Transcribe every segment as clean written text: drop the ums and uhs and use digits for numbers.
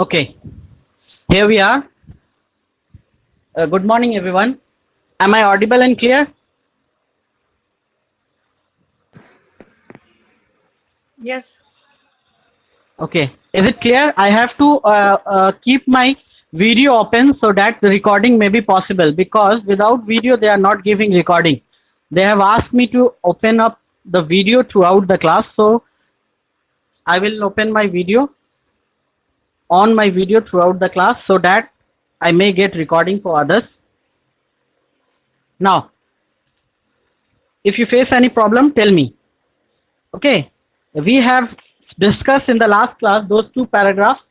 Okay, here we are. Good morning, everyone. Am I audible and clear? Yes. Okay, is it clear? I have to keep my video open so that the recording may be possible because without video, they are not giving recording. They have asked me to open up the video throughout the class, so I will open my video on my video throughout the class so that I may get recording for others. Now, if you face any problem, tell me. Okay, we have discussed in the last class those two paragraphs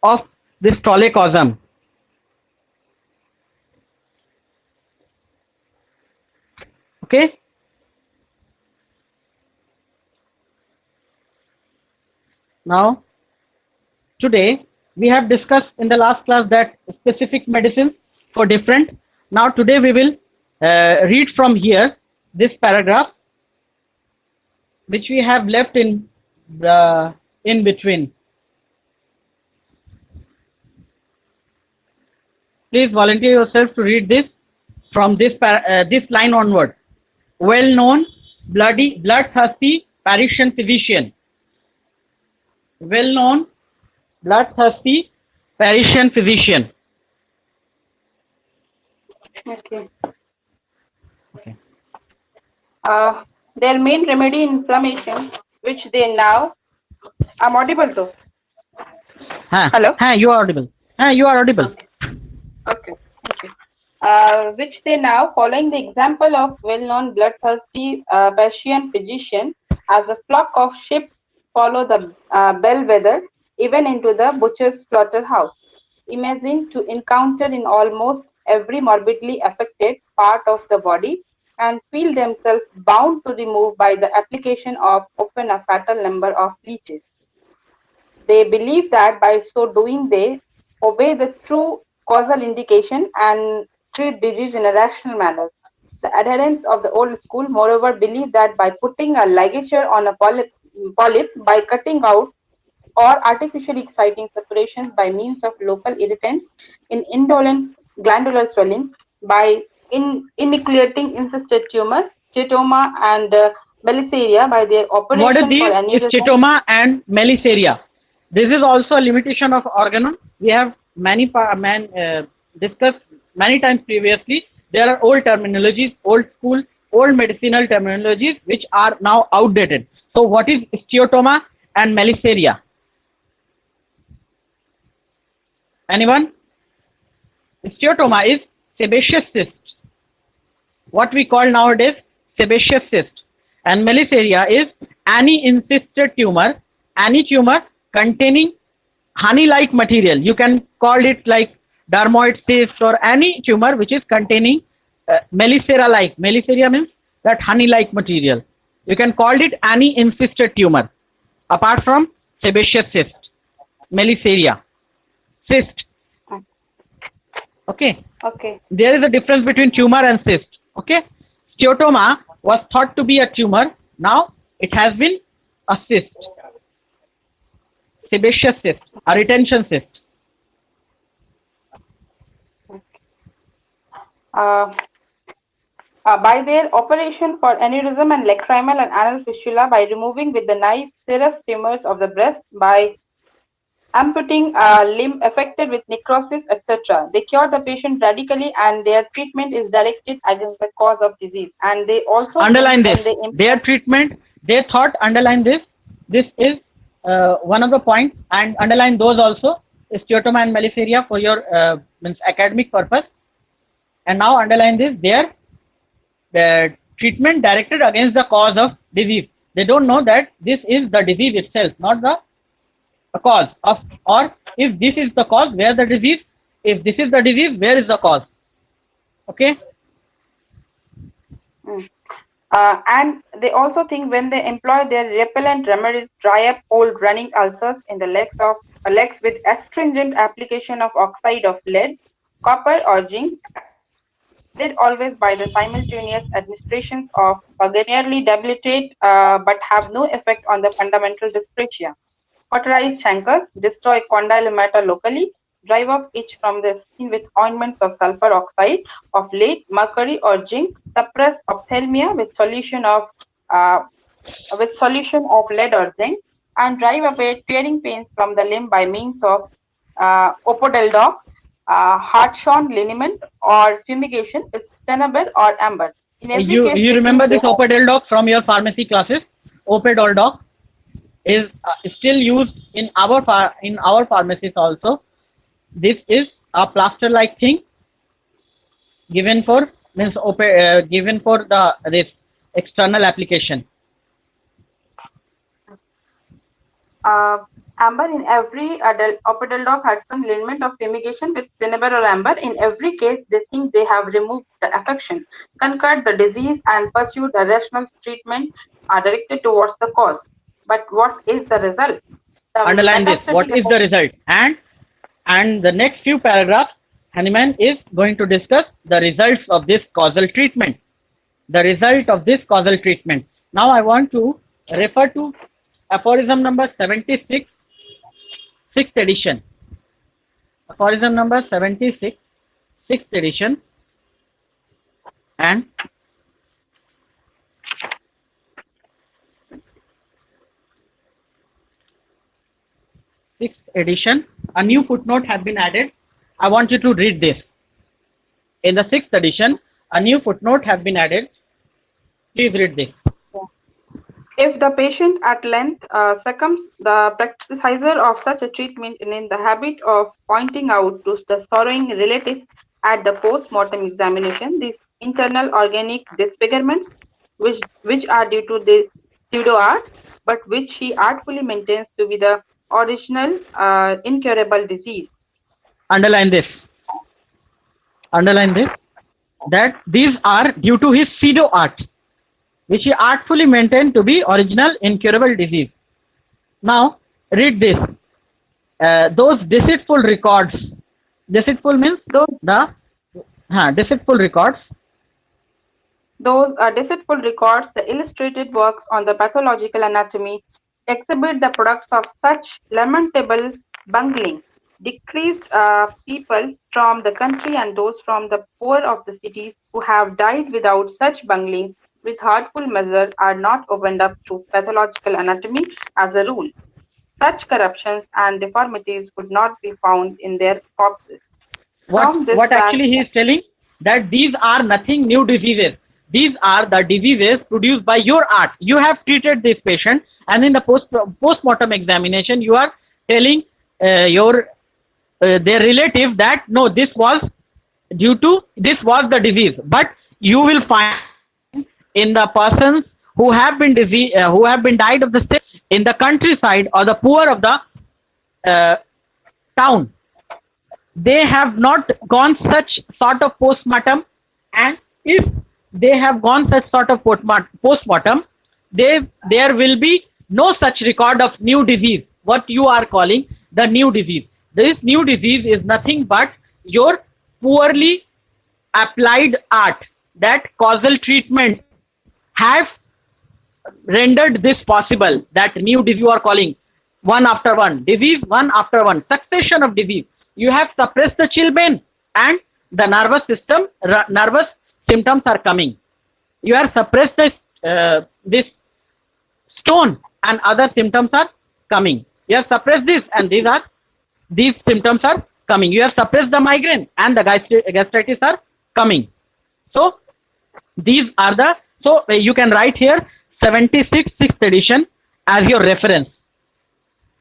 of this Tolecosm. Okay, now today we have discussed in the last class that specific medicines for different. Now today we will read from here this paragraph which we have left in the in between. Please volunteer yourself to read this from this line onward. Well-known, bloodthirsty Parisian physician. Well-known, bloodthirsty Parisian physician. Okay. Okay. Their main remedy inflammation, which they now. I'm audible though. Hello. You are audible. You are audible. Okay. Okay. Okay. Which they now, following the example of well-known bloodthirsty Persian physician, as a flock of sheep follow the bellwether, even into the butcher's slaughterhouse. Imagine to encounter in almost every morbidly affected part of the body and feel themselves bound to remove by the application of often a fatal number of leeches. They believe that by so doing they obey the true causal indication and treat disease in a rational manner. The adherents of the old school, moreover, believe that by putting a ligature on a polyp, by cutting out or artificially exciting separations by means of local irritants in indolent glandular swelling, by inequulating incysted tumors, steatoma and melisseria by their What is operation for the aneurysm. steatoma and melisseria? This is also a limitation of organon. We have discussed many times previously. There are old terminologies, old school, old medicinal terminologies which are now outdated. So, what is steatoma and melisseria? Anyone? Steatoma is sebaceous cyst, what we call nowadays sebaceous cyst, and melisseria is any encysted tumor, any tumor containing honey-like material. You can call it like dermoid cyst or any tumor which is containing melisseria-like. Melisseria means that honey-like material. You can call it any encysted tumor apart from sebaceous cyst, melisseria, cyst. Okay. Okay. There is a difference between tumor and cyst. Okay. Steatoma was thought to be a tumor. Now it has been a cyst. Sebaceous cyst, a retention cyst. By their operation for aneurysm and lacrimal and anal fistula, by removing with the knife serous tumors of the breast, by amputating a limb affected with necrosis, etc. They cure the patient radically, and their treatment is directed against the cause of disease. And they also underline this. Their treatment, they thought, underline this. This is one of the points, and underline those also. Steatoma and melisseria for your means academic purpose. And now underline this. The treatment directed against the cause of disease. They don't know that this is the disease itself, not the cause of, or if this is the cause, where the disease, if this is the disease, where is the cause. Okay. And they also think when they employ their repellent remedies, dry up old running ulcers in the legs with astringent application of oxide of lead, copper or zinc, aided always by the simultaneous administrations of nearly debilitate but have no effect on the fundamental dysplasia. cauterize chancres, destroy condylomata locally, drive off itch from the skin with ointments of sulfur oxide of lead, mercury, or zinc, suppress ophthalmia uh, with solution of lead or zinc, and drive away tearing pains from the limb by means of opodeldoc, hartshorn liniment, or fumigation with tenebel or amber. In every case, You they remember think they this Opadeldoc from your pharmacy classes? Opadeldoc is still used in our pharmacies also. This is a plaster like thing given for given for the this external application. have amber in every adult opodeldoc had some liniment of fumigation with tenebel or amber. In every case, they think they have removed the affection, conquered the disease, and pursued a rational treatment directed towards the cause. But what is the result? The Underline this. What metastatic is the result? And the next few paragraphs, Hahnemann is going to discuss the results of this causal treatment. The result of this causal treatment. Now I want to refer to aphorism number 76, 6th edition. Aphorism number 76, 6th edition, and sixth edition. A new footnote has been added. I want you to read this. In the sixth edition, a new footnote has been added. Please read this. If the patient at length succumbs, the practitioner of such a treatment is in the habit of pointing out to the sorrowing relatives at the post-mortem examination these internal organic disfigurements which are due to this pseudo art, but which he artfully maintains to be the original incurable disease. Underline this. Underline this. That these are due to his pseudo art, which he artfully maintained to be original incurable disease. Now, read this. Those deceitful records. Deceitful means the deceitful records. Those deceitful records, the illustrated works on the pathological anatomy, exhibit the products of such lamentable bungling. Decreased people from the country and those from the poor of the cities who have died without such bungling with hurtful measure are not opened up to pathological anatomy as a rule. Such corruptions and deformities would not be found in their corpses. What actually he is telling? That these are nothing new diseases. These are the diseases produced by your art. You have treated this patient, and in the post-mortem examination, you are telling their relative that no, this was the disease. But you will find in the persons who have been died of the sick in the countryside or the poor of the town, they have not gone such sort of postmortem, and if they have gone such sort of postmortem, there will be no such record of new disease, what you are calling the new disease. This new disease is nothing but your poorly applied art. That causal treatment have rendered this possible. That new disease you are calling one after one, disease one after one, succession of disease. You have suppressed the chilblain and the nervous symptoms are coming. You have suppressed this stone and other symptoms are coming. You have suppressed this and these symptoms are coming. You have suppressed the migraine and the gastritis are coming. So these are so you can write here 76 6th edition as your reference,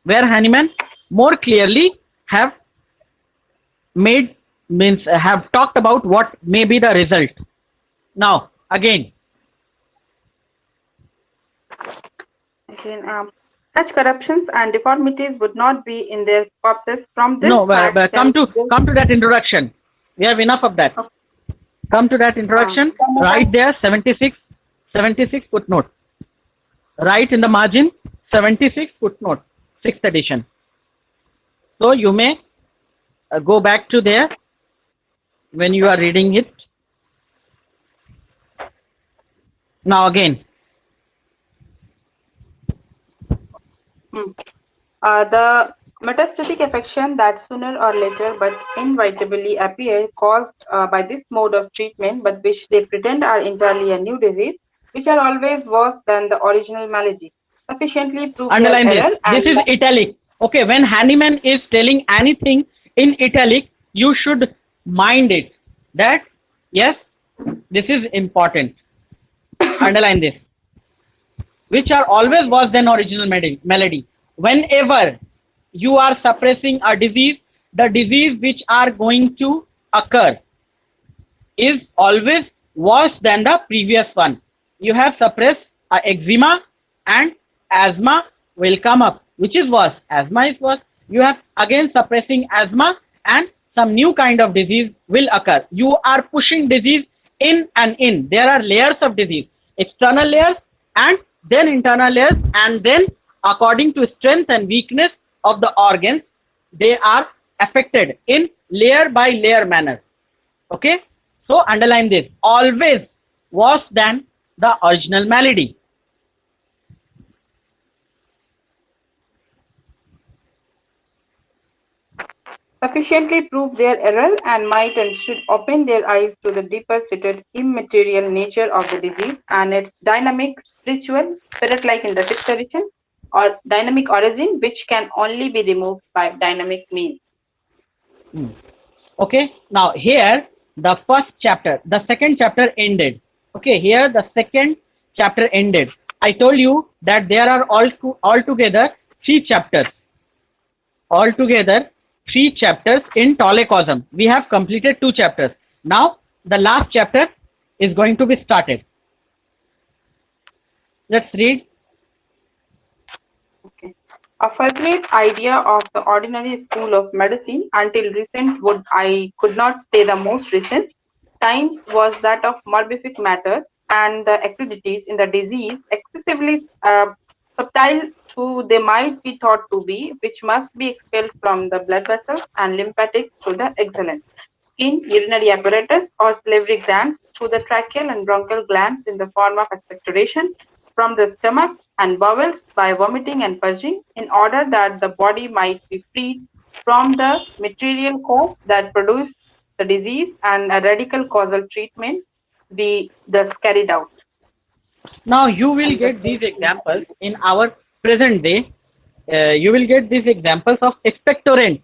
where Hahnemann more clearly have talked about what may be the result. Now again, such corruptions and deformities would not be in their corpses. From this come to that introduction. We have enough of that. Okay. Come to that introduction. Right there, 76 footnote. Right in the margin, 76 footnote, 6th edition. So you may go back to there when you are reading it. Now again. The metastatic affection that sooner or later but inevitably appear caused by this mode of treatment, but which they pretend are entirely a new disease, which are always worse than the original malady, sufficiently prove their Underline this. error This and is italic. Okay, when Hahnemann is telling anything in italic, you should mind it. That, yes, this is important. Underline this. Which are always worse than original melody. Whenever you are suppressing a disease, the disease which are going to occur is always worse than the previous one. You have suppressed eczema and asthma will come up, which is worse. Asthma is worse. You have again suppressing asthma and some new kind of disease will occur. You are pushing disease in and in. There are layers of disease, external layers and then internal layers, and then according to strength and weakness of the organs, they are affected in layer by layer manner. Okay, so underline this, always worse than the original malady. sufficiently prove their error and might and should open their eyes to the deeper seated immaterial nature of the disease and its dynamic, spiritual, spirit like in the sixth edition, or dynamic origin, which can only be removed by dynamic means. Hmm. Okay, now here the first chapter, the second chapter ended. Okay, here the second chapter ended. I told you that there are altogether three chapters. Altogether three chapters in Tolecosm. We have completed two chapters. Now the last chapter is going to be started. Let's read. Okay. A first-rate idea of the ordinary school of medicine until recent would I could not say the most recent times was that of morbific matters and the acridities in the disease excessively subtle to they might be thought to be, which must be expelled from the blood vessels and lymphatics through the exhalent skin, urinary apparatus, or salivary glands through the tracheal and bronchial glands in the form of expectoration from the stomach and bowels by vomiting and purging, in order that the body might be freed from the material cause that produced the disease and a radical causal treatment be thus carried out. Now you will And the get these examples in our present day. You will get these examples of expectorant.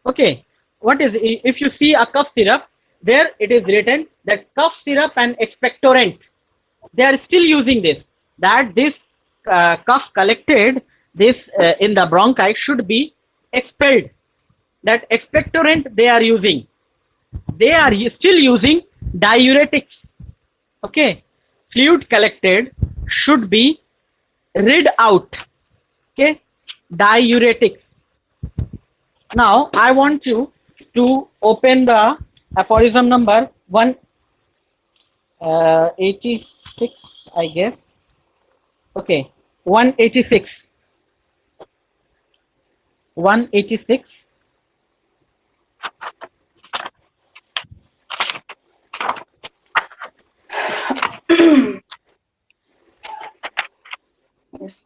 Okay, what is, if you see a cough syrup, there it is written that cough syrup and expectorant. They are still using this. That this cough collected this in the bronchi should be expelled. That expectorant they are using. They are still using diuretics. Okay, fluid collected should be rid out. Okay, diuretics. Now I want you to open the aphorism number 186, I guess. Okay, 186. 186. yes.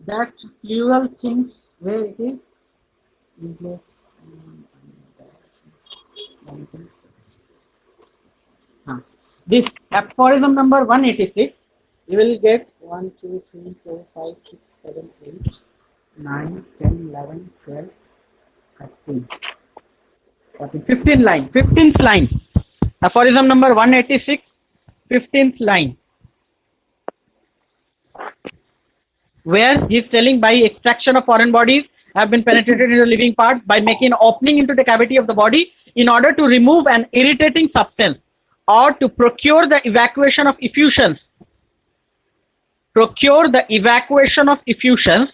That plural things where it is. This aphorism number 186, you will get 1, 2, 3, 4, 5, 6, 7, 8, 9, 10, 11, 12, 13, 14, 15 line, 15th line. Aphorism number 186, 15th line. Where he is telling by extraction of foreign bodies have been penetrated into living parts by making an opening into the cavity of the body in order to remove an irritating substance or to procure the evacuation of effusions. Procure the evacuation of effusions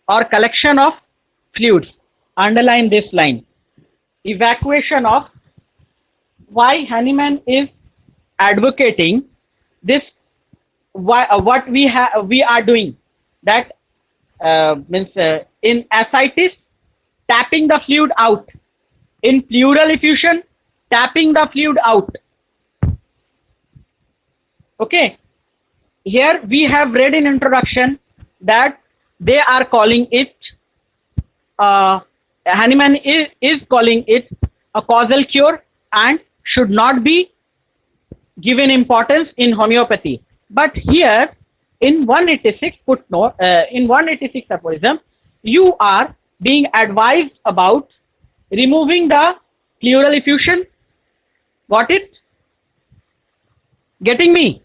or collection of fluids. Underline this line. Evacuation of, why Hahnemann is advocating this, what we are doing, that means in ascites, tapping the fluid out. In pleural effusion, tapping the fluid out. Okay, here we have read in introduction that they are calling it, uh, Hahnemann is calling it a causal cure and should not be given importance in homeopathy. But here in 186 footnote, in 186 aphorism, you are being advised about removing the pleural effusion. Got it? Getting me?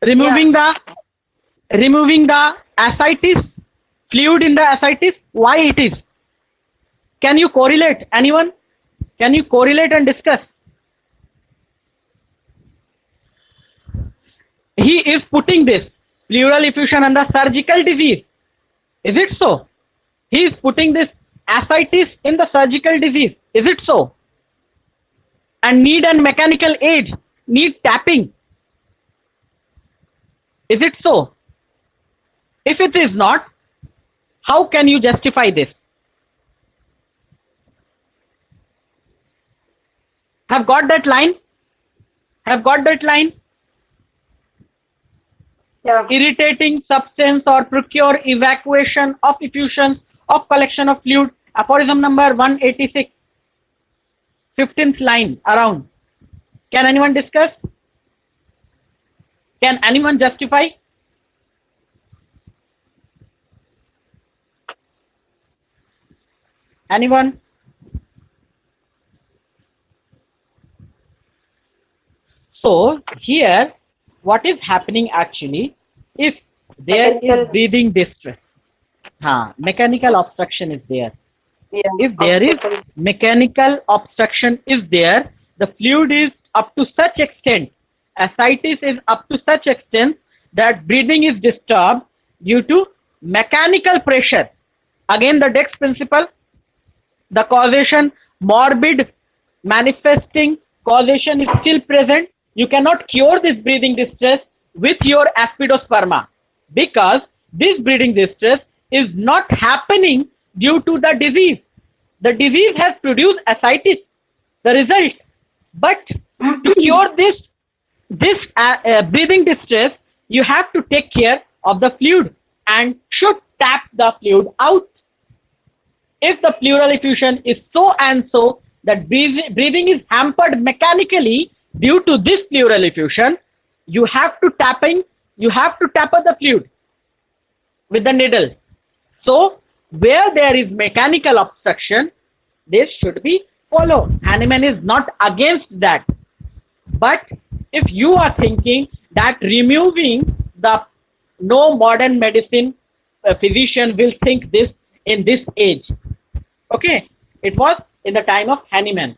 Removing the ascites, fluid in the ascites. Why it is? Can you correlate? Anyone? Can you correlate and discuss? He is putting this pleural effusion under surgical disease. Is it so? He is putting this ascites in the surgical disease. Is it so? And need a mechanical aid, need tapping. Is it so? If it is not, how can you justify this? Have got that line? Have got that line? Yeah. Irritating substance or procure evacuation of effusions of collection of fluid. Aphorism number 186. 15th line around. Can anyone discuss? Can anyone justify? Anyone? So here what is happening actually, if there is breathing distress, mechanical obstruction is there. Yeah. If there is mechanical obstruction is there, the fluid is up to such extent, ascites is up to such extent that breathing is disturbed due to mechanical pressure. Again the Dex principle, the causation, morbid manifesting causation is still present. You cannot cure this breathing distress with your aspidosperma because this breathing distress is not happening due to the disease. The disease has produced ascites, the result. But to cure this breathing distress, you have to take care of the fluid and should tap the fluid out. If the pleural effusion is so and so that breathing is hampered mechanically due to this pleural effusion, you have to tap the fluid with the needle. So where there is mechanical obstruction, this should be followed. Hahnemann is not against that. But if you are thinking that removing the, no modern medicine physician will think this in this age. Okay, it was in the time of Hahnemann.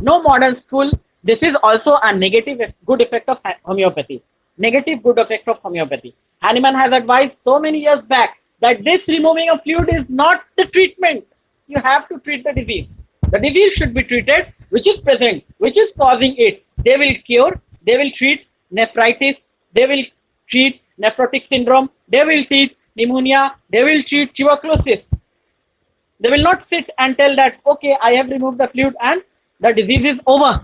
No modern school. This is also a negative good effect of homeopathy. Negative good effect of homeopathy. Hahnemann has advised so many years back that this removing of fluid is not the treatment. You have to treat the disease. The disease should be treated, which is present, which is causing it. They will cure, they will treat nephritis, they will treat nephrotic syndrome, they will treat pneumonia, they will treat tuberculosis. They will not sit and tell that, okay, I have removed the fluid and the disease is over.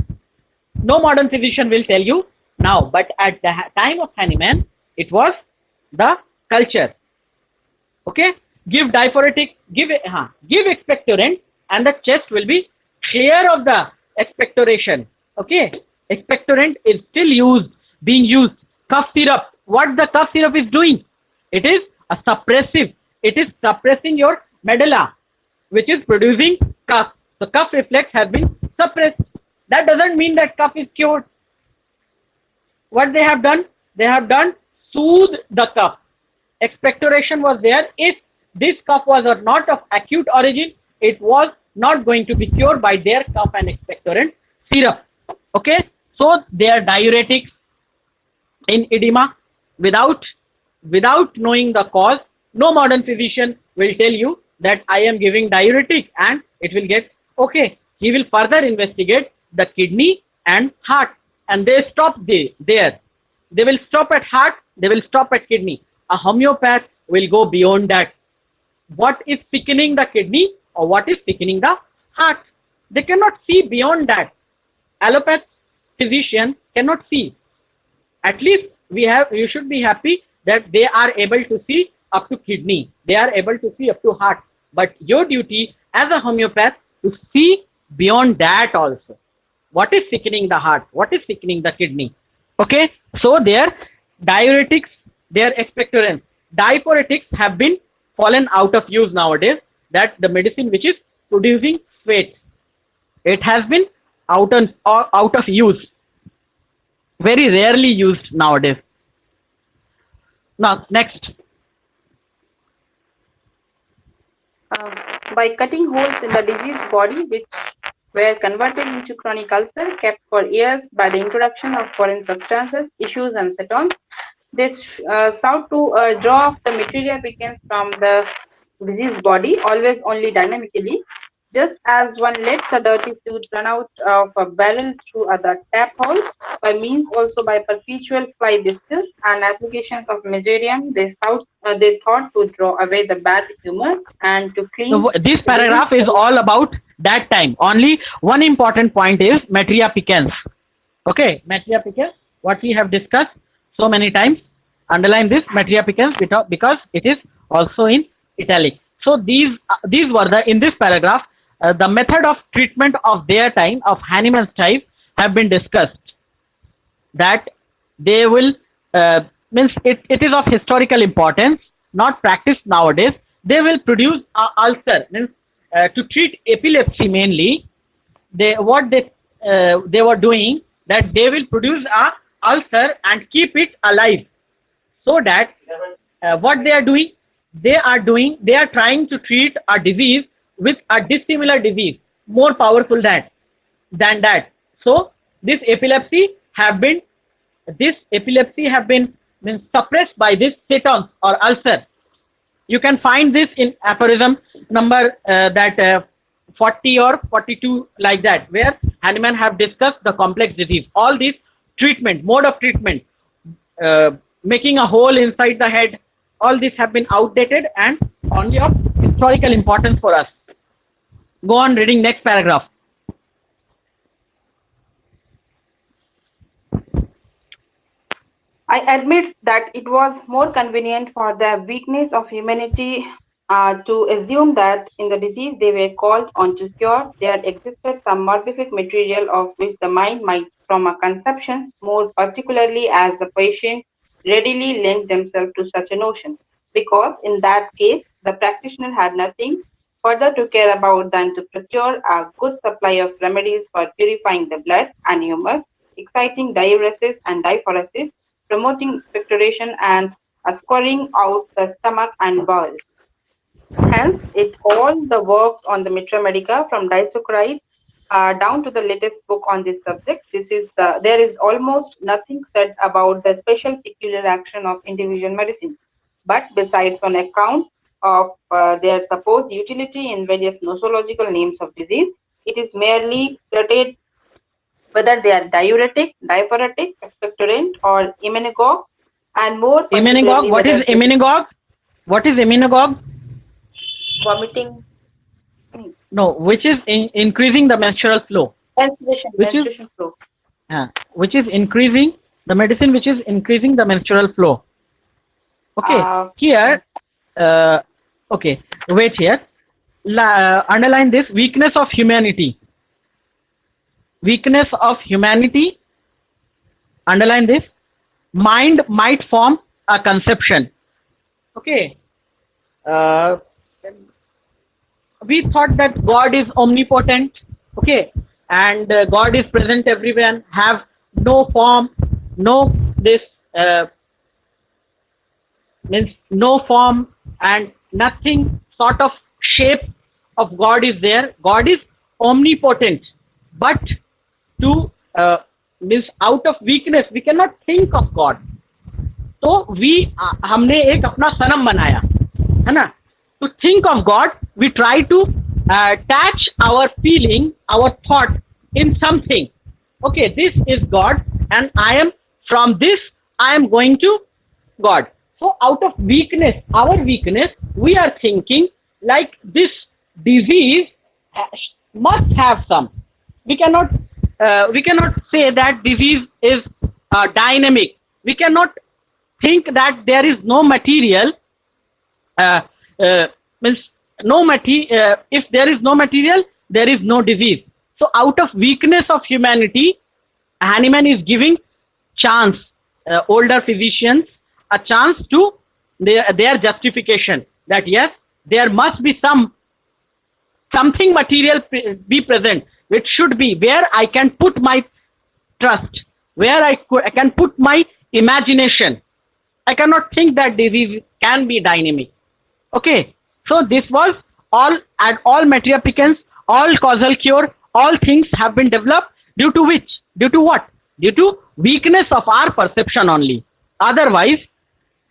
No modern physician will tell you now, but at the time of Hahnemann, it was the culture. Okay, give diaphoretic, give expectorant, and the chest will be clear of the expectoration. Okay, expectorant is still being used. Cough syrup, what the cough syrup is doing? It is a suppressive. It is suppressing your medulla, which is producing cough. So cough reflex has been suppressed. That doesn't mean that cough is cured. What they have done? They have done soothe the cough. Expectoration was there. If this cough was not of acute origin, it was not going to be cured by their cough and expectorant syrup. Okay, so they are diuretics in edema without knowing the cause. No modern physician will tell you that I am giving diuretic and it will get okay. He will further investigate the kidney and heart, and they stop there. They will stop at heart, they will stop at kidney. A homeopath will go beyond that. What is thickening the kidney or what is thickening the heart? They cannot see beyond that. Allopath physician cannot see. At least you should be happy that they are able to see up to kidney, they are able to see up to heart, but your duty as a homeopath to see beyond that also. What is sickening the heart, what is sickening the kidney? Okay, so their diuretics, their expectorants, diphoretics have been fallen out of use nowadays. That the medicine which is producing sweat, it has been out of use, very rarely used nowadays. Now next. By cutting holes in the diseased body, which were converted into chronic ulcer, kept for years by the introduction of foreign substances, issues, and cetones, they sought to draw off the material weakness from the diseased body, always only dynamically, just as one lets a dirty fluid run out of a barrel through the tap hole, by means also by perpetual fly distills and applications of mesoderm, they thought to draw away the bad humors and to clean. So this paragraph is all about that time. Only one important point is Materia Piquans. Okay, Materia Piquans, what we have discussed so many times. Underline this Materia Piquans because it is also in italic. So these were the, in this paragraph, the method of treatment of their time, of Hahnemann's time, have been discussed. That they will means it is of historical importance, not practiced nowadays. They will produce a ulcer, means to treat epilepsy mainly. They were doing that they will produce a ulcer and keep it alive, so that what they are doing, they are trying to treat a disease with a dissimilar disease, more powerful than that. So this epilepsy have been means suppressed by this cetones or ulcer. You can find this in aphorism number 40 or 42, like that, where Hahnemann have discussed the complex disease. All these treatment, mode of treatment, making a hole inside the head, all these have been outdated and only of historical importance for us. Go on reading next paragraph. I admit that it was more convenient for the weakness of humanity to assume that in the disease they were called on to cure, there existed some morbific material of which the mind might form a conception, more particularly as the patient readily lent themselves to such a notion, because in that case the practitioner had nothing further to care about than to procure a good supply of remedies for purifying the blood and humors, exciting diuresis and diphoresis, promoting expectoration, and scouring out the stomach and bowels. Hence, it all the works on the Mitra Medica from disaccharide down to the latest book on this subject. There is almost nothing said about the special peculiar action of individual medicine, but besides an account of their supposed utility in various nosological names of disease, it is merely stated whether they are diuretic, diphoretic, expectorant, or emmenagogue, and more Emmenagogue. What is emmenagogue? What is emmenagogue? Vomiting. No, which is increasing the menstrual flow. Menstruation flow. Which is increasing the medicine, which is increasing the menstrual flow. Okay, here. Okay, wait here. Underline this: weakness of humanity. Weakness of humanity. Underline this: mind might form a conception. Okay. We thought that God is omnipotent, okay, and God is present everywhere, have no form, means no form and nothing sort of shape of God is there. God is omnipotent, but to means out of weakness we cannot think of God. तो हमने एक अपना सनम बनाया है ना. To think of God, we try to attach our feeling, our thought in something. Okay, this is God, and I am from this, I am going to God. So out of weakness, our weakness, we are thinking like this disease must have some. We cannot say that disease is dynamic. We cannot think that there is no material, uh, means no material, if there is no material, there is no disease. So out of weakness of humanity, Hahnemann is giving chance, older physicians a chance to their justification that yes, there must be something material be present, which should be where I can put my trust, where I can put my imagination. I cannot think that disease can be dynamic. Okay, so this was all, at all material applicants, all causal cure, all things have been developed due to which? Due to what? Due to weakness of our perception only. Otherwise,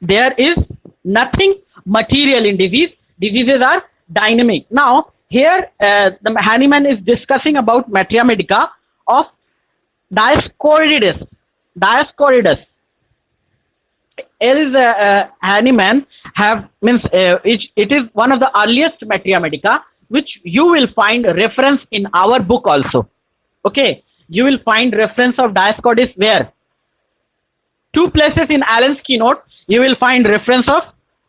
there is nothing material in disease. Diseases are dynamic. Now, here the Hahnemann is discussing about materia medica of Dioscorides. Dioscorides. Here is Hahnemann have means it is one of the earliest materia medica, which you will find reference in our book also. Okay, you will find reference of Dioscorides where? Two places in Allen's keynote you will find reference of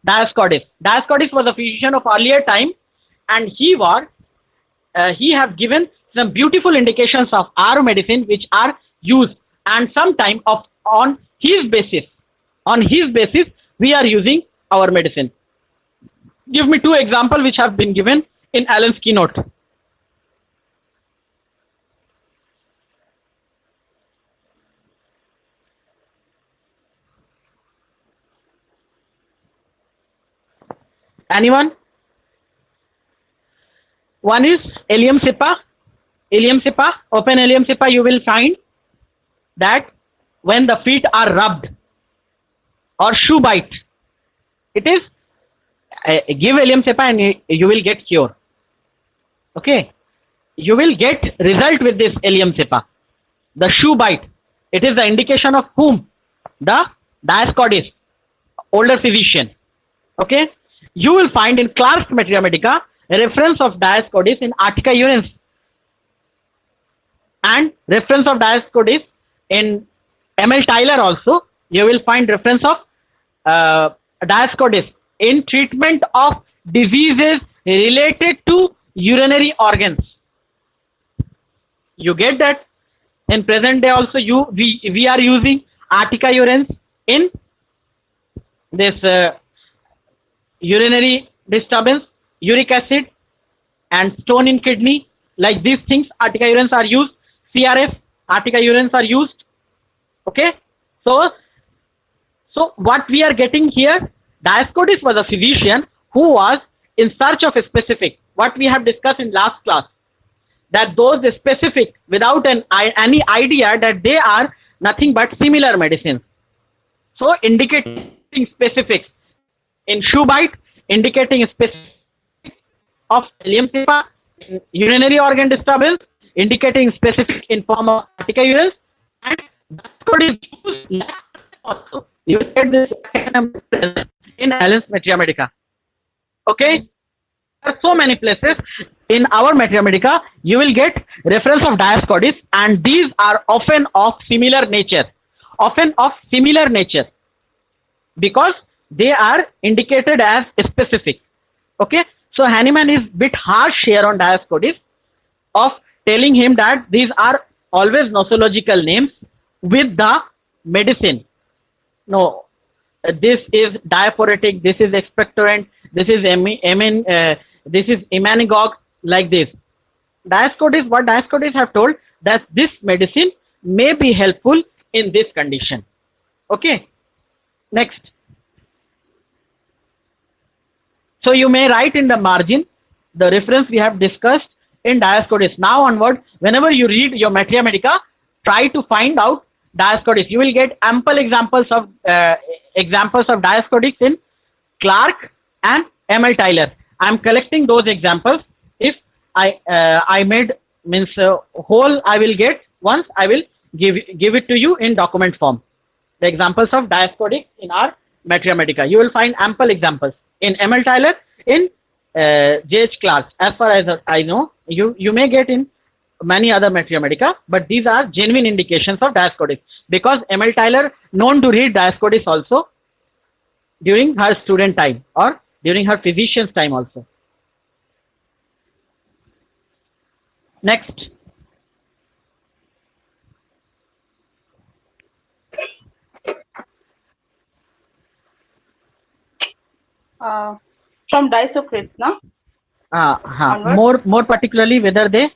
Dioscorides. Dioscorides was a physician of earlier time, and he have given some beautiful indications of our medicine which are used, and sometime on his basis we are using our medicine. Give me two examples which have been given in Allen's keynote. Anyone? One is Ilium cepa. Ilium cepa, open Ilium cepa, you will find that when the feet are rubbed or shoe bite, it is give Ilium cepa and you will get cure. Okay, you will get result with this Ilium cepa. The shoe bite, it is the indication of whom? The Dioscorides, older physician. Okay, you will find in Clark's Materia Medica a reference of Dioscorides in Artica urens, and reference of Dioscorides in M.L. Tyler also. You will find reference of Dioscorides in treatment of diseases related to urinary organs. You get that? In present day also we are using Artica urens in this urinary disturbance, uric acid and stone in kidney, like these things Artica urens are used. CRF, Artica urens are used. Okay, so what we are getting here, Dioscorides was a physician who was in search of a specific, what we have discussed in last class, that those specific without any idea that they are nothing but similar medicines. So indicating specifics in shoe bite, indicating specific of Ilium cepa, in urinary organ disturbance, indicating specific in form of Artica urens, and Dioscorides used also. You get this in Allen's Materia Medica. Okay, there are so many places in our Materia Medica you will get reference of Dioscorides, and these are often of similar nature, because they are indicated as specific. Okay, so Hahnemann is bit harsh here on Dioscorides of telling him that these are always nosological names with the medicine. No, this is diaphoretic, this is expectorant, this is this is emmenagogue, like this. Dioscorides, what Dioscorides have told, that this medicine may be helpful in this condition. Okay, next. So you may write in the margin the reference we have discussed in Dioscorides. Now onward, whenever you read your Materia Medica, try to find out Dioscorides. You will get ample examples of Dioscorides in Clark and M.L. Tyler. I am collecting those examples. If I made means whole, I will get once. I will give it to you in document form. The examples of Dioscorides in our Materia Medica. You will find ample examples in M.L. Tyler, in J.H. Clark. As far as I know, you may get in many other Materia Medica, but these are genuine indications of Dioscorides, because M.L. Tyler known to read Dioscorides also, during her student time or during her physician's time also. Next. From Disocrates, no? Onward? More particularly whether they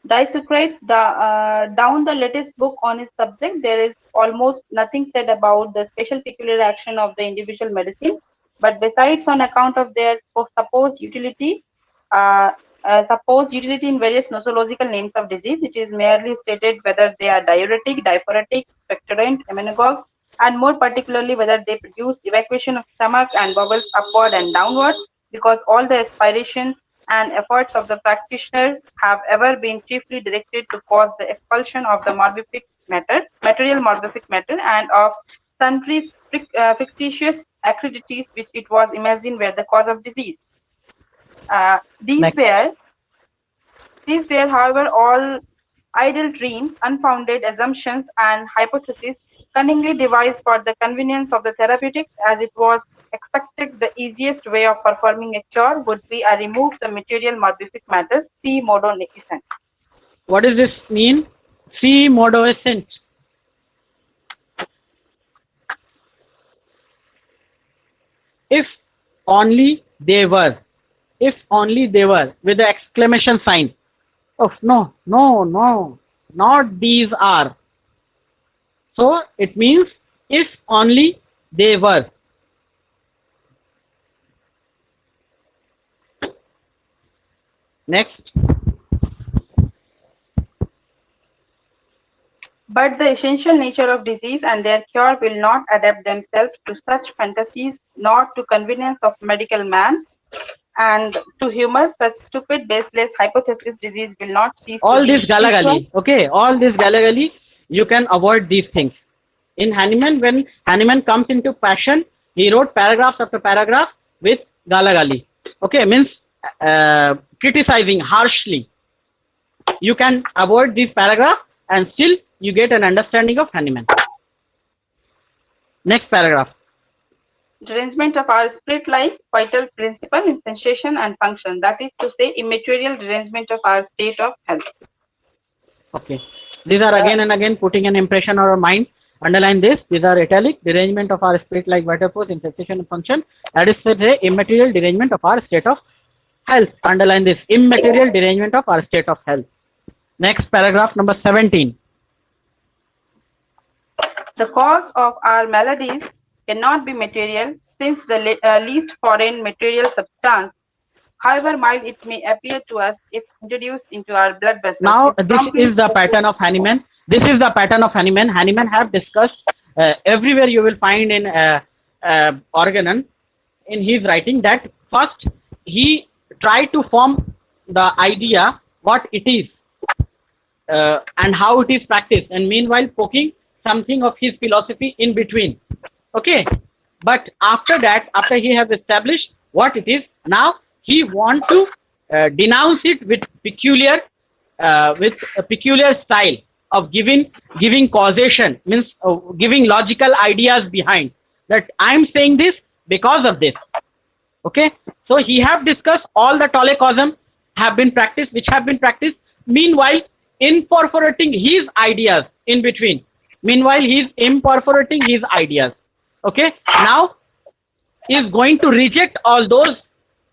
Disocrates, down the latest book on his subject, there is almost nothing said about the special peculiar action of the individual medicine, but besides on account of their uh, supposed utility in various nosological names of disease, it is merely stated whether they are diuretic, diaphoretic, expectorant, emmenagogue, and more particularly whether they produce evacuation of stomach and bowels upward and downward, because all the aspiration and efforts of the practitioner have ever been chiefly directed to cause the expulsion of the morbific matter, material morbific matter, and of sundry fictitious acridities which it was imagined were the cause of disease. These were, however, all idle dreams, unfounded assumptions, and hypotheses cunningly devised for the convenience of the therapeutic, as it was expected the easiest way of performing a cure would be to remove the material morbific matter, C. modo necessent. What does this mean? C. modo essent. If only they were. If only they were, with the exclamation sign. Oh, no, no, no, not these are. So it means if only they were. Next. But the essential nature of disease and their cure will not adapt themselves to such fantasies, nor to convenience of medical man, and to humor such stupid, baseless hypothesis. Disease will not cease all to be this galagali, okay, all this galagali, you can avoid these things. In Hahnemann, when Hahnemann comes into passion, he wrote paragraphs after paragraph with galagali. Okay, means criticizing harshly. You can avoid this paragraph and still you get an understanding of Hahnemann. Next paragraph. Derangement of our spirit-like vital principle in sensation and function, that is to say, immaterial derangement of our state of health. Okay. These are again and again putting an impression on our mind. Underline this. These are italic. Derangement of our spirit-like vital force in sensation and function. That is to say, immaterial derangement of our state of health. Underline this. Immaterial derangement of our state of health. Next paragraph, number 17. The cause of our maladies cannot be material, since the least foreign material substance, however mild it may appear to us, if introduced into our blood vessels. Now, this is the pattern of Hahnemann. This is the pattern of Hahnemann. Hahnemann have discussed everywhere you will find in Organon in his writing that first he tried to form the idea what it is and how it is practiced, and meanwhile poking something of his philosophy in between. Okay, but after that, after he has established what it is, now he want to denounce it with a peculiar style of giving causation, means giving logical ideas behind that I'm saying this because of this. Okay, so he have discussed all the Tolle causam have been practiced, which have been practiced. Meanwhile, incorporating his ideas in between. Meanwhile, he is incorporating his ideas. Okay, now he is going to reject all those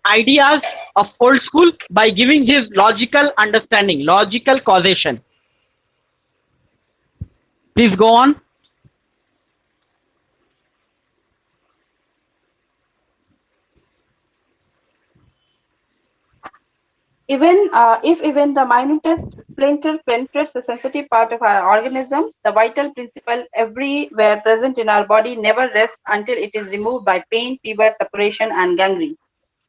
ideas of old school by giving his logical understanding, logical causation. Please go on. Even if even the minutest splinter penetrates the sensitive part of our organism, the vital principle everywhere present in our body never rests until it is removed by pain, fever, suppuration, and gangrene.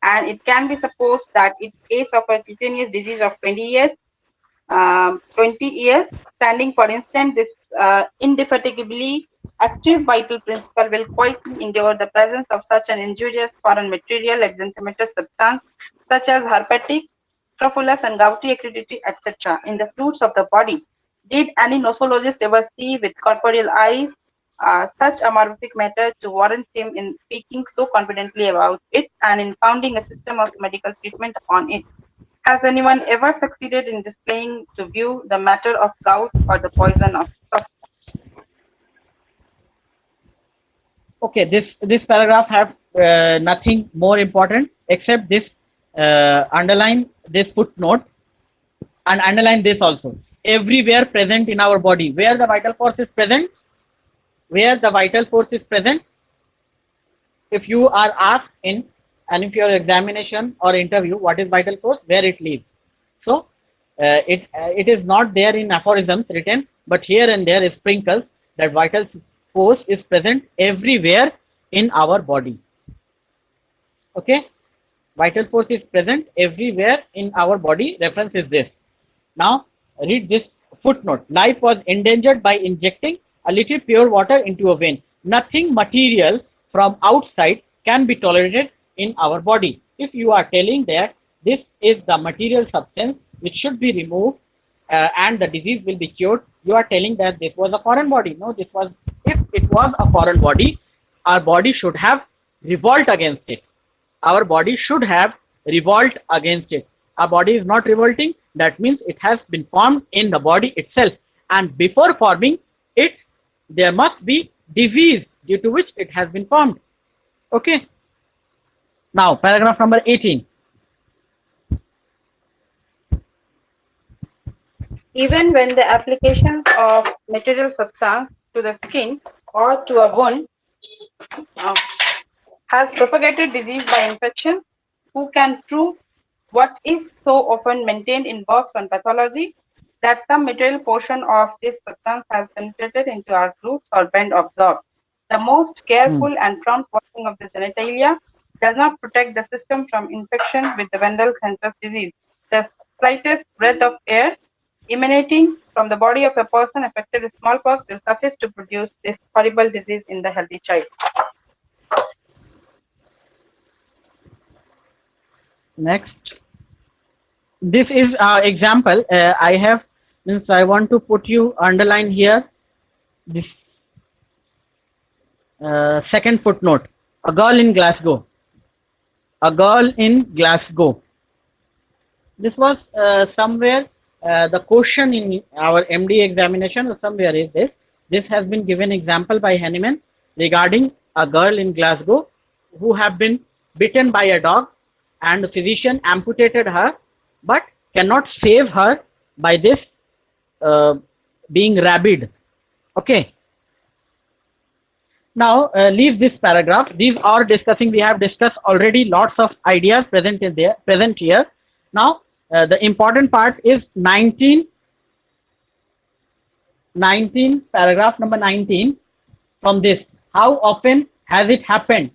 And it can be supposed that in case of a cutaneous disease of 20 years, standing, for instance, this indefatigably active vital principle will quietly endure the presence of such an injurious foreign material, exanthematous substance, such as herpetic, Tropholis and gouty acridity, etc., in the fluids of the body. Did any nosologist ever see with corporeal eyes such a morphic matter to warrant him in speaking so confidently about it and in founding a system of medical treatment upon it. Has anyone ever succeeded in displaying to view the matter of gout or the poison of Okay, this paragraph have nothing more important except this underline this footnote and underline this also. Everywhere present in our body, where the vital force is present, where the vital force is present. If you are asked in and if your examination or interview, what is vital force, where it lives. So it is not there in aphorisms written, but here and there is sprinkles that vital force is present everywhere in our body. Okay, vital force is present everywhere in our body. Reference is this. Now read this footnote. Life was endangered by injecting a little pure water into a vein. Nothing material from outside can be tolerated in our body. If you are telling that this is the material substance which should be removed and the disease will be cured, you are telling that this was a foreign body. No, this was, if it was a foreign body, our body should have revolt against it. Our body should have revolt against it. Our body is not revolting, that means it has been formed in the body itself, and before forming it there must be disease due to which it has been formed. Okay, now paragraph number 18. even when the application of material substance to the skin or to a wound has propagated disease by infection, who can prove what is so often maintained in works on pathology, that some material portion of this substance has penetrated into our roots or been absorbed. The most careful and prompt washing of the genitalia does not protect the system from infection with the Wendell Centers disease. The slightest breath of air emanating from the body of a person affected with smallpox will suffice to produce this horrible disease in the healthy child. Next, this is example. I have, means I want to put you underline here this second footnote. A girl in Glasgow. A girl in Glasgow. This was somewhere the question in our MD examination or somewhere is this. This has been given example by Henneman regarding a girl in Glasgow who have been bitten by a dog, and the physician amputated her but cannot save her by this being rabid. Okay. Now leave this paragraph. These are discussing, we have discussed already lots of ideas present here. Now the important part is 19, paragraph number 19. From this, how often has it happened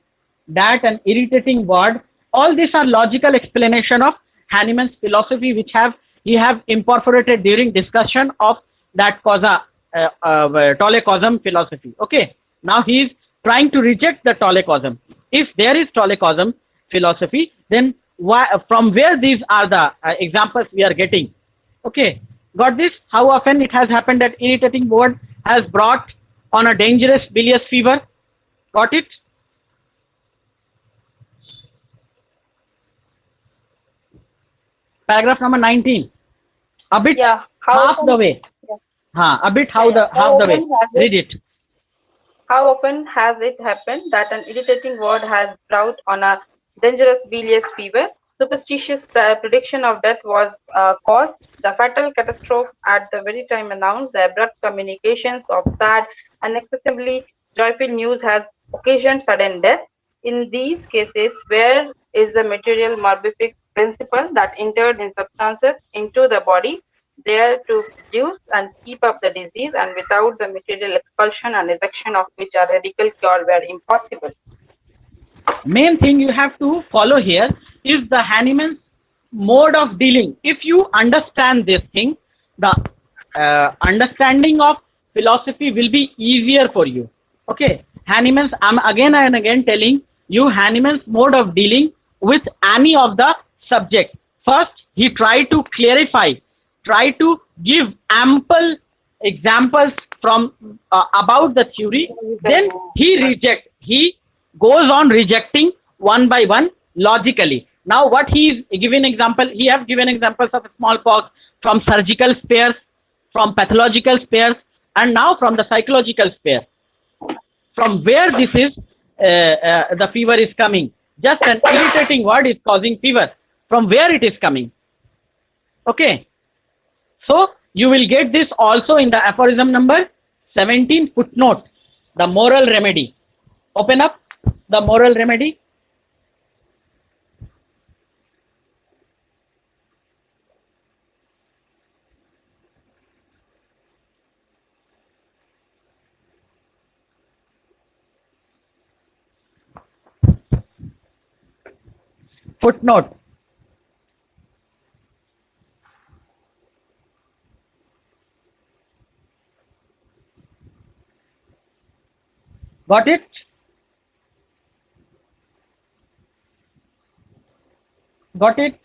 that an irritating word, all these are logical explanation of Hahnemann's philosophy, which he have incorporated during discussion of that causa Tolle-Causam philosophy. Okay, now he is trying to reject the Tolle-Causam. If there is Tolle-Causam philosophy, then why, from where these are the examples we are getting? Okay, got this? How often it has happened that irritating word has brought on a dangerous bilious fever? Got it? Paragraph number 19. A bit, Yeah, half the way. Yeah. A bit half the way. Read it. How often has it happened that an irritating word has brought on a dangerous bilious fever? Superstitious prediction of death was caused. The fatal catastrophe at the very time announced. The abrupt communications of sad and excessively joyful news has occasioned sudden death. In these cases, where is the material morbific principle that entered in substances into the body, there to produce and keep up the disease, and without the material expulsion and ejection of which a radical cure were impossible? Main thing you have to follow here is the Hahnemann's mode of dealing. If you understand this thing, the understanding of philosophy will be easier for you. Okay, Hahnemann's, I'm again and again telling you Hahnemann's mode of dealing with any of the subject. First, he tried to clarify, try to give ample examples from about the theory, then he goes on rejecting one by one logically. Now what he is given example, he have given examples of smallpox, from surgical spares, from pathological spares, and now from the psychological spare. From where this is the fever is coming, just an irritating word is causing fever, from where it is coming. Okay, so you will get this also in the aphorism number 17 footnote, the moral remedy. Open up the moral remedy. Footnote. Got it? Got it?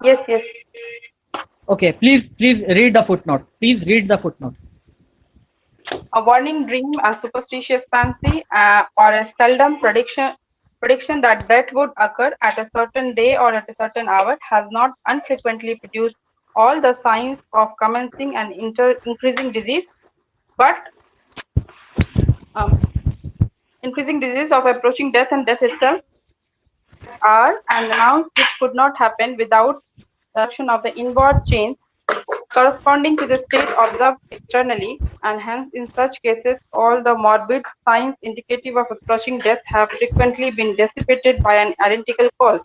Yes, yes. Okay, please read the footnote. Please read the footnote. A warning dream, a superstitious fancy, or a seldom prediction that death would occur at a certain day or at a certain hour has not unfrequently produced all the signs of commencing and increasing disease, but increasing disease of approaching death and death itself are and announced, which could not happen without the action of the inward chains corresponding to the state observed externally, and hence in such cases all the morbid signs indicative of approaching death have frequently been dissipated by an identical cause,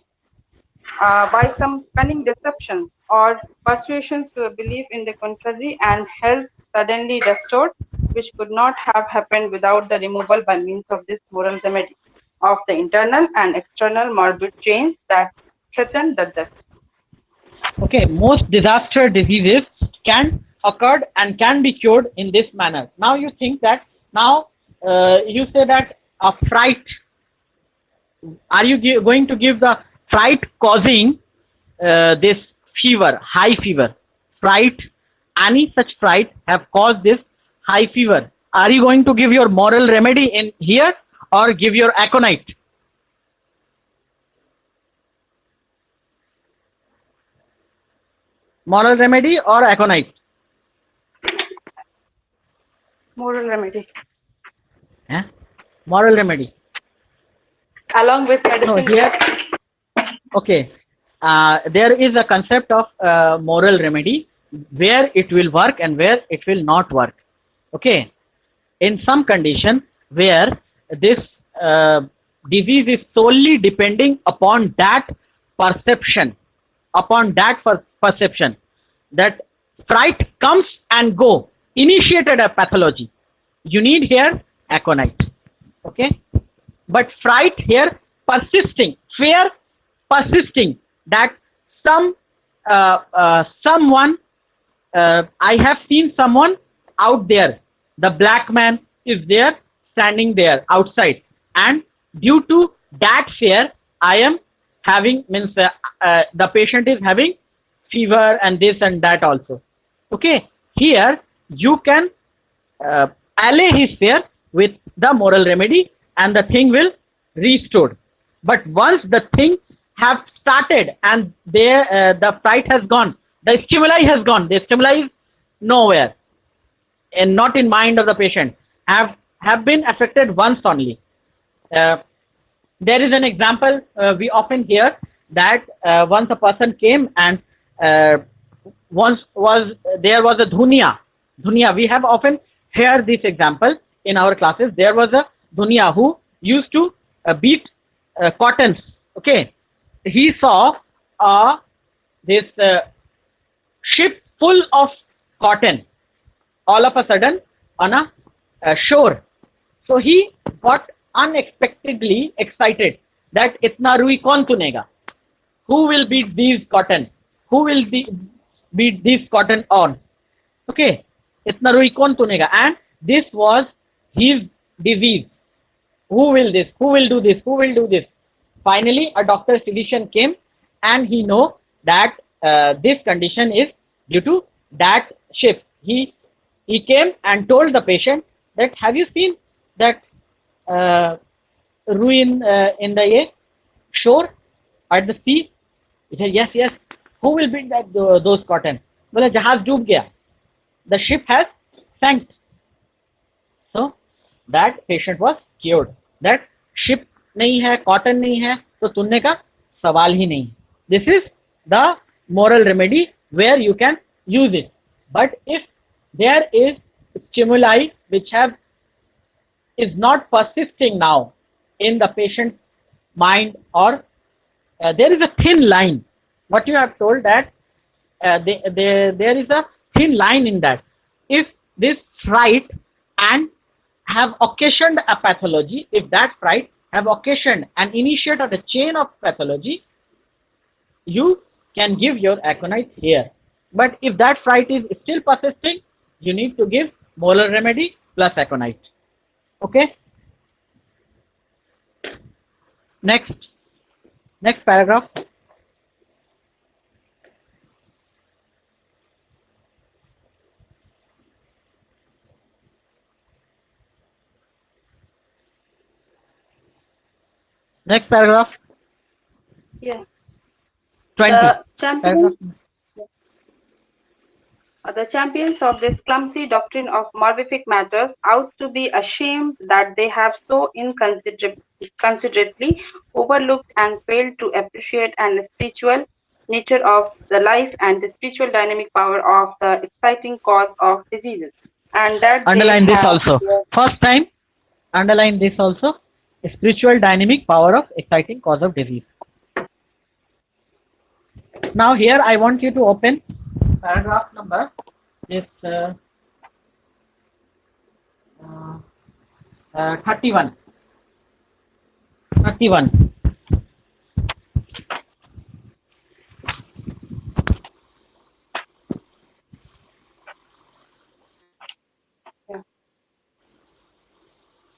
by some cunning deceptions or persuasions to a belief in the contrary, and health suddenly restored, which could not have happened without the removal by means of this moral remedy of the internal and external morbid chains that threaten the death. Okay, most disaster diseases can occur and can be cured in this manner. Now you think that, now you say that a fright, are you going to give the fright causing this fever, high fever, fright, any such fright have caused this high fever? Are you going to give your moral remedy in here or give your aconite? Moral remedy or aconite? Moral remedy. Eh? Moral remedy. Along with medicine. No, here, okay. There is a concept of moral remedy where it will work and where it will not work. Okay. In some condition where this disease is solely depending upon that perception, that fright comes and go, initiated a pathology, you need here aconite. Okay, but fright here persisting, fear persisting, that someone, I have seen someone out there, the black man is there, standing there outside, and due to that fear I am having, means the patient is having fever and this and that also. Okay, here you can allay his fear with the moral remedy and the thing will restored. But once the thing have started and there the fright has gone, the stimuli has gone, the stimuli is nowhere and not in mind of the patient, have been affected once only. There is an example we often hear that once a person came and once there was a dhunia. We have often heard this example in our classes. There was a dhunia who used to beat cottons. Okay, he saw this ship full of cotton all of a sudden on a shore. So he got unexpectedly excited that itna rui kaun tunega? Who will beat these cotton? Who will beat this cotton on? Okay, itna rui kaun tunega? And this was his disease. Who will this? Who will do this? Who will do this? Finally, a doctor physician came and he know that this condition is due to that shift. He he came and told the patient that, have you seen that ruin in the shore at the sea? He said, yes, yes. Who will bring that those cotton? बोला जहाज डूब गया. The ship has sank. So that patient was cured. That ship नहीं है, cotton नहीं है, तो तुलने का सवाल ही नहीं. This is the moral remedy where you can use it. But if there is stimuli which is not persisting now in the patient's mind, or there is a thin line. What you have told that there is a thin line in that. If this fright and have occasioned a pathology, if that fright have occasioned and initiated a chain of pathology, you can give your aconite here. But if that fright is still persisting, you need to give molar remedy plus aconite. Okay. Next paragraph. Next paragraph. Yeah. 20. The champions of this clumsy doctrine of morbific matters ought to be ashamed that they have so inconsiderately overlooked and failed to appreciate the spiritual nature of the life and the spiritual dynamic power of the exciting cause of diseases. And that underline this also. First time, underline this also. Spiritual dynamic power of exciting cause of disease. Now here I want you to open paragraph number is 31.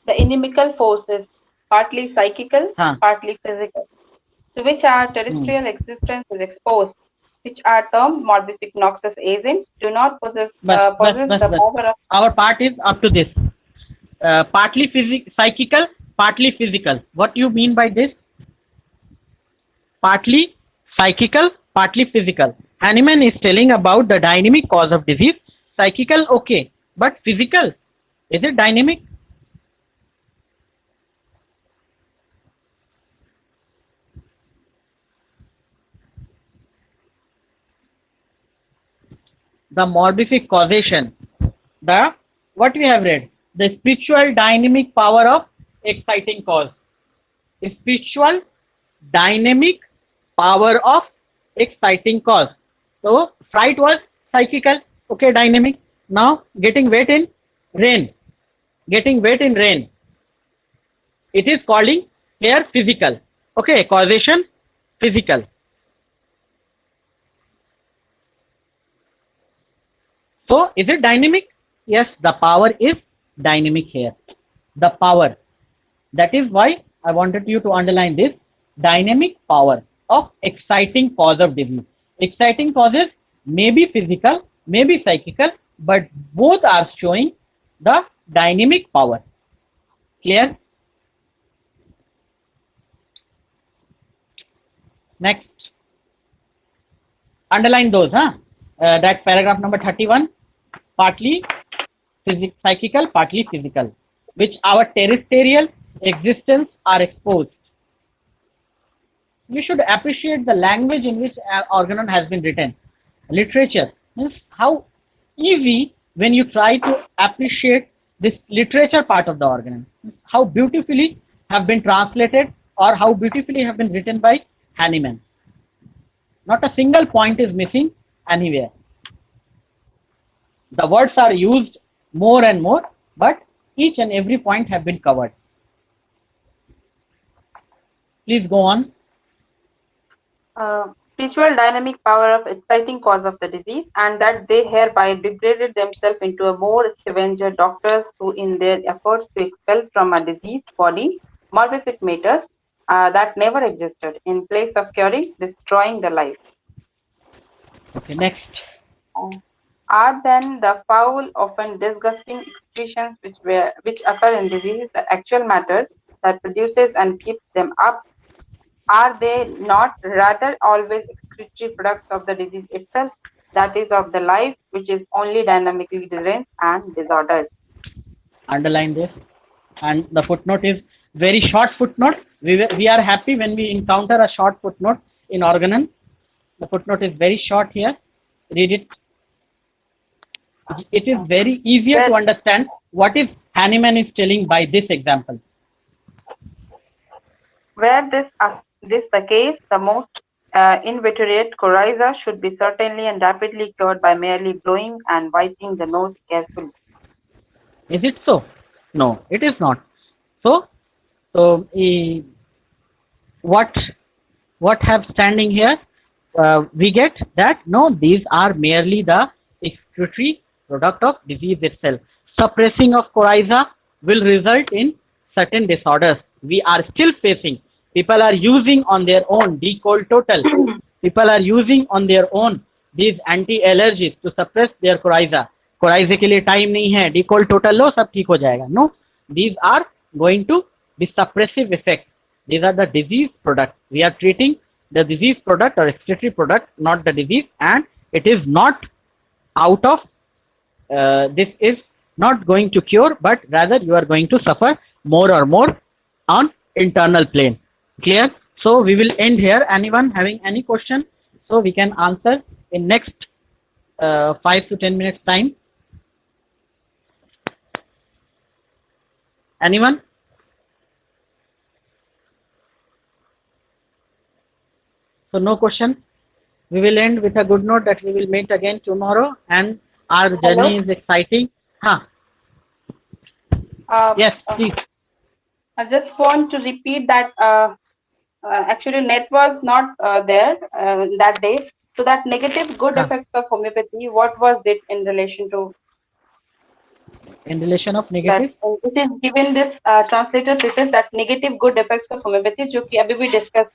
The inimical forces, partly psychical, partly physical, to which our terrestrial existence is exposed, which are termed morbific noxious agents, do not possess the power of... Our part is up to this. Partly psychical, partly physical. What do you mean by this? Partly psychical, partly physical. Hahnemann is telling about the dynamic cause of disease. Psychical, okay. But physical, is it dynamic? The morbific causation, what we have read, the spiritual dynamic power of exciting cause. Spiritual dynamic power of exciting cause. So fright was psychical, okay, dynamic. Now getting wet in rain, it is calling here physical, okay, causation physical. So is it dynamic? Yes, the power is dynamic here. The power. That is why I wanted you to underline this. Dynamic power of exciting cause of disease. Exciting causes may be physical, may be psychical, but both are showing the dynamic power. Clear? Next. Underline those, that paragraph number 31. Partly psychical, partly physical, which our terrestrial existence are exposed. We should appreciate the language in which organon has been written. Literature means how easy when you try to appreciate this literature part of the organon. How beautifully have been translated or how beautifully have been written by Hahnemann. Not a single point is missing anywhere. The words are used more and more, but each and every point have been covered. Please go on. Spiritual dynamic power of exciting cause of the disease, and that they hereby degraded themselves into a more scavenger doctors who, in their efforts to expel from a diseased body morbific matters that never existed, in place of curing, destroying the life. Okay, next. Are then the foul, often disgusting excretions which occur in disease the actual matter that produces and keeps them up? Are they not rather always excretory products of the disease itself, that is, of the life, which is only dynamically deranged and disordered? Underline this. And the footnote is very short footnote. We are happy when we encounter a short footnote in Organon. The footnote is very short here. Read it. It is very easier to understand what is Hahnemann is telling by this example. Where this the case, the most inveterate coryza should be certainly and rapidly cured by merely blowing and wiping the nose carefully. Is it so? No, it is not. So, what have standing here? We get that no, these are merely the excretory product of disease itself. Suppressing of coryza will result in certain disorders. We are still facing. People are using on their own D-Col Total. People are using on their own these anti-allergies to suppress their coryza. कोराइजे के लिए time नहीं है, D-Col Total लो सब ठीक हो जाएगा. No, these are going to be suppressive effects. These are the disease product. We are treating the disease product or excretory product, not the disease, and it is not out of this is not going to cure, but rather you are going to suffer more or more on internal plane. Clear? So we will end here. Anyone having any question? So we can answer in next 5 to 10 minutes time. Anyone? So no question. We will end with a good note that we will meet again tomorrow, and our journey is exciting. Huh? Yes, please. I just want to repeat that actually net was not there that day. So that negative good effects of homeopathy, what was it in relation to? In relation of negative? It is given this translator preface that negative good effects of homeopathy, जो कि अभी भी discuss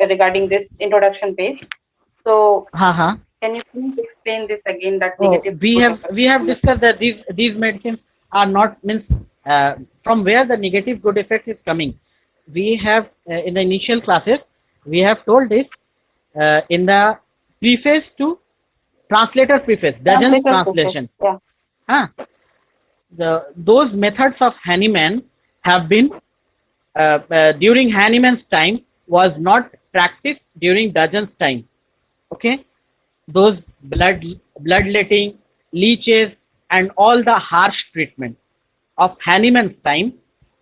regarding this introduction page. So can you please explain this again? That negative. We have discussed that these medicines are not means from where the negative good effect is coming. We have in the initial classes we have told this in the preface to translator preface, Duggan's translation. Yeah. Those methods of Hahnemann have been during Hahnemann's time was not practiced during Duggan's time. Okay, those bloodletting, leeches, and all the harsh treatment of Hahnemann's time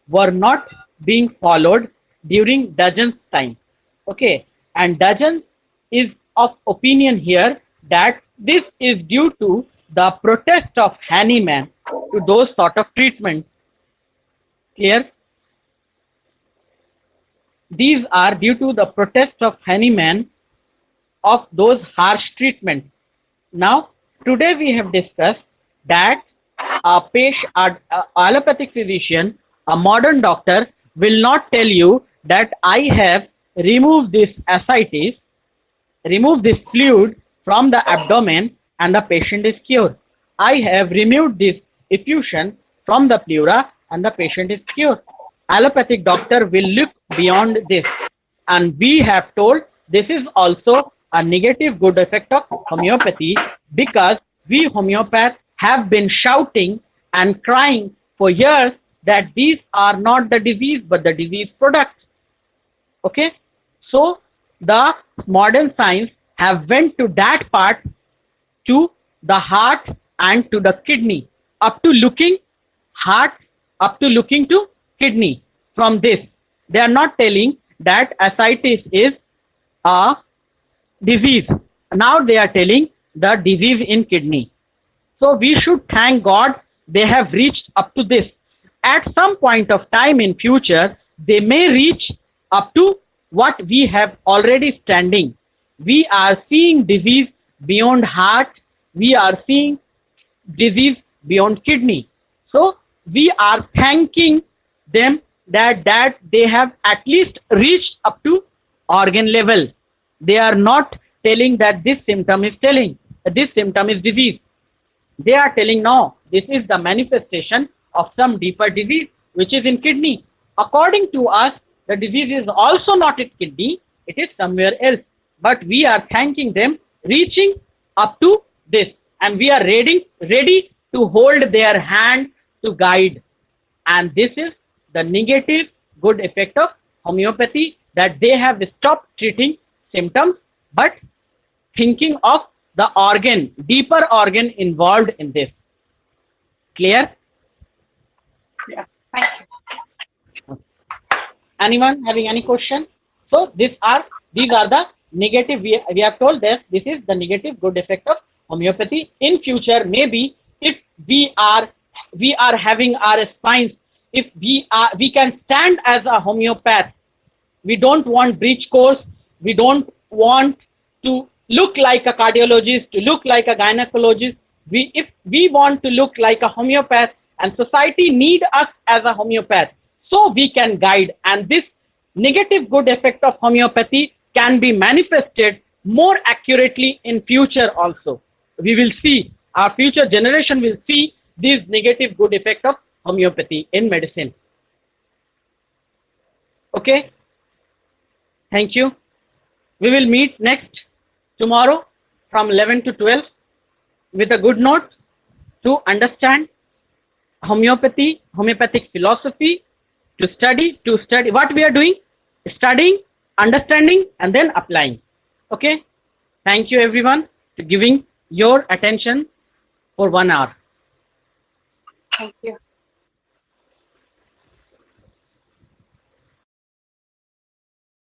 were not being followed during Duggan's time. Okay, and Duggan is of opinion here that this is due to the protest of Hahnemann to those sort of treatments. Clear? These are due to the protest of Hahnemann of those harsh treatments. Now, today we have discussed that a allopathic physician, a modern doctor, will not tell you that I have removed this ascites, removed this fluid from the abdomen and the patient is cured. I have removed this effusion from the pleura and the patient is cured. Allopathic doctor will look beyond this, and we have told this is also a negative good effect of homeopathy, because we homeopaths have been shouting and crying for years that these are not the disease but the disease product. Okay, so the modern science have went to that part, to the heart and to the kidney, up to looking heart, up to looking to kidney. From this, they are not telling that ascites is a disease. Now they are telling the disease in kidney. So we should thank God they have reached up to this. At some point of time in future, they may reach up to what we have already standing. We are seeing disease beyond heart. We are seeing disease beyond kidney. So we are thanking them that they have at least reached up to organ level. They are not telling that this symptom is disease. They are telling, no, this is the manifestation of some deeper disease which is in kidney. According to us, the disease is also not in kidney, it is somewhere else. But we are thanking them, reaching up to this, and we are ready to hold their hand to guide. And this is the negative good effect of homeopathy, that they have stopped treating symptoms but thinking of the organ, deeper organ involved in this. Clear? Yeah. Thank you. Anyone having any question? So these are the negative. We have told that this is the negative good effect of homeopathy. In future, maybe if we are having our spines, if we can stand as a homeopath. We don't want breech course. We don't want to look like a cardiologist, to look like a gynecologist. If we want to look like a homeopath, and society need us as a homeopath, so we can guide. And this negative good effect of homeopathy can be manifested more accurately in future also. We will see, our future generation will see this negative good effect of homeopathy in medicine. Okay? Thank you. We will meet next tomorrow from 11 to 12 with a good note to understand homeopathy, homeopathic philosophy, to study what we are doing, studying, understanding, and then applying. Okay? Thank you everyone for giving your attention for 1 hour. Thank you.